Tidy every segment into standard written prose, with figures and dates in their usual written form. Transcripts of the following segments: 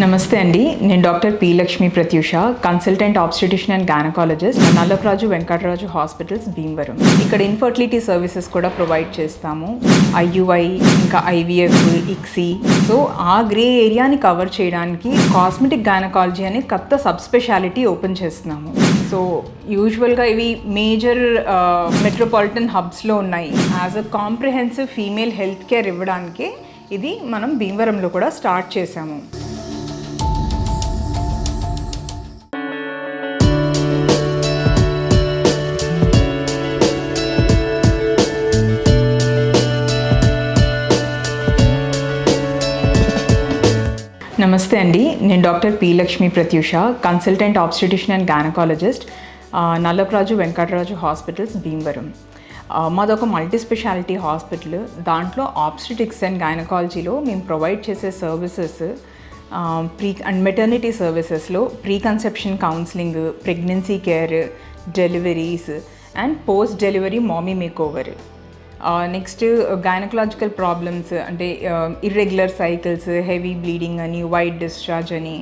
నమస్తే అండి, నేను doctor P Lakshmi Pratyusha, consultant obstetrician and gynaecologist, Nallakaraju Venkataraju hospitals Bhimavaram. ఇక్కడ ఇన్ఫర్టిలిటీ సర్వీసెస్ కూడా ప్రొవైడ్ చేస్తాము. IUI, ఇంకా IVF, ICSI. సో ఆ గ్రే ఏరియాని కవర్ చేయడానికి కాస్మెటిక్ గైనకాలజీ అనే కొత్త సబ్ స్పెషాలిటీ ఓపెన్ చేస్తున్నాము. సో యూజువల్గా ఇవి మేజర్ మెట్రోపాలిటన్ హబ్స్లో ఉన్నాయి. As a comprehensive female health care ఇవ్వడానికి ఇది మనం భీమవరంలో కూడా స్టార్ట్ చేశాము. నమస్తే అండి, నేను doctor P Lakshmi Pratyusha, consultant obstetrician and gynaecologist, Nallakaraju Venkataraju hospitals Bhimavaram. మాదొక మల్టీ స్పెషాలిటీ హాస్పిటల్. దాంట్లో ఆబ్స్టెటిక్స్ అండ్ గైనకాలజీలో మేము ప్రొవైడ్ చేసే సర్వీసెస్ ప్రీ అండ్ మెటర్నిటీ సర్వీసెస్లో pre conception counselling, pregnancy care, deliveries and post delivery mommy makeover. Next gynaecological problems అంటే irregular cycles, heavy bleeding అని, white discharge అని,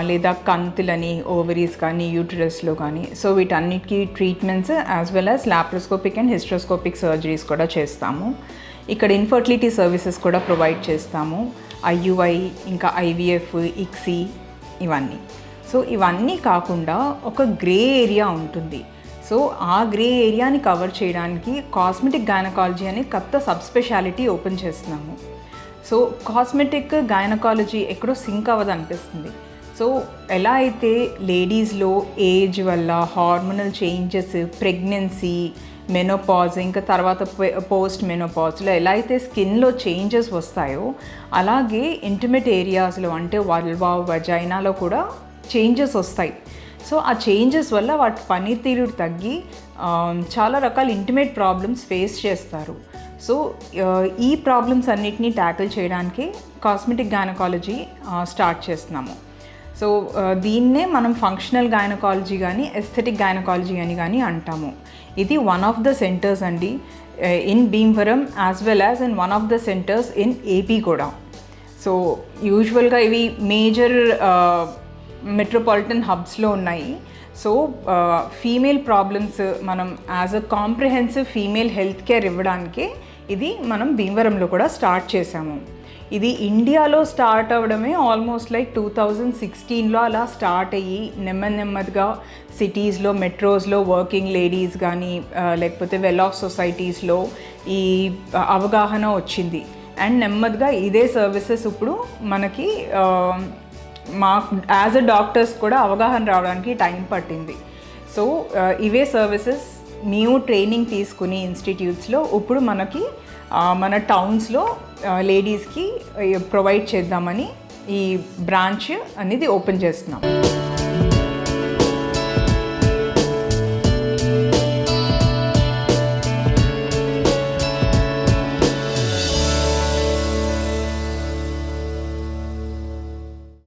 లేదా కంతులని ఓవరీస్ కానీ యూటరస్లో కానీ. సో వీటన్నిటికీ treatments as well as laparoscopic and hysteroscopic surgeries కూడా చేస్తాము. ఇక్కడ ఇన్ఫర్టిలిటీ సర్వీసెస్ కూడా ప్రొవైడ్ చేస్తాము. IUI, ఇంకా IVF, ICSI ఇవన్నీ. సో ఇవన్నీ కాకుండా ఒక గ్రే ఏరియా ఉంటుంది. సో ఆ గ్రే ఏరియాని కవర్ చేయడానికి కాస్మెటిక్ గైనకాలజీ అనే కొత్త సబ్ స్పెషాలిటీ ఓపెన్ చేస్తున్నాము. సో కాస్మెటిక్ గైనకాలజీ ఎక్కడో సింక్ అవ్వదు అనిపిస్తుంది. సో ఎలా అయితే లేడీస్లో ఏజ్ వల్ల హార్మోనల్ చేంజెస్, ప్రెగ్నెన్సీ, మెనోపాజ్, ఇంకా తర్వాత పోస్ట్ మెనోపాజ్లో ఎలా అయితే స్కిన్లో చేంజెస్ వస్తాయో, అలాగే ఇంటిమేట్ ఏరియాస్లో అంటే వల్వా, వజైనాలో కూడా చేంజెస్ వస్తాయి. సో ఆ చేంజెస్ వల్ల వాటి పనితీరు తగ్గి చాలా రకాల ఇంటిమేట్ ప్రాబ్లమ్స్ ఫేస్ చేస్తారు. సో ఈ ప్రాబ్లమ్స్ అన్నిటినీ ట్యాకిల్ చేయడానికి కాస్మెటిక్ గైనకాలజీ స్టార్ట్ చేస్తున్నాము. సో దీన్నే మనం ఫంక్షనల్ గైనకాలజీ కానీ ఎస్థెటిక్ గైనకాలజీ అని కానీ అంటాము. ఇది వన్ ఆఫ్ ద సెంటర్స్ అండి in Bhimavaram as well as in one of the centres in AP కూడా. సో యూజువల్గా ఇవి మేజర్ మెట్రోపాలిటన్ హబ్స్లో ఉన్నాయి. సో ఫీమేల్ ప్రాబ్లమ్స్ మనం as a comprehensive female health care ఇవ్వడానికి ఇది మనం భీమవరంలో కూడా స్టార్ట్ చేశాము. ఇది ఇండియాలో స్టార్ట్ అవ్వడమే ఆల్మోస్ట్ లైక్ 2016లో అలా స్టార్ట్ అయ్యి నెమ్మదిగా సిటీస్లో, మెట్రోస్లో వర్కింగ్ లేడీస్ కానీ లేకపోతే వెల్ ఆఫ్ సొసైటీస్లో ఈ అవగాహన వచ్చింది. అండ్ నెమ్మదిగా ఇదే సర్వీసెస్ ఇప్పుడు మనకి యాజ్ అ డాక్టర్స్ కూడా అవగాహన రావడానికి టైం పట్టింది. సో ఇవే సర్వీసెస్ మేము ట్రైనింగ్ తీసుకుని ఇన్స్టిట్యూట్స్లో ఇప్పుడు మనకి మన టౌన్స్లో లేడీస్కి ప్రొవైడ్ చేద్దామని ఈ బ్రాంచ్ అనేది ఓపెన్ చేస్తున్నాం.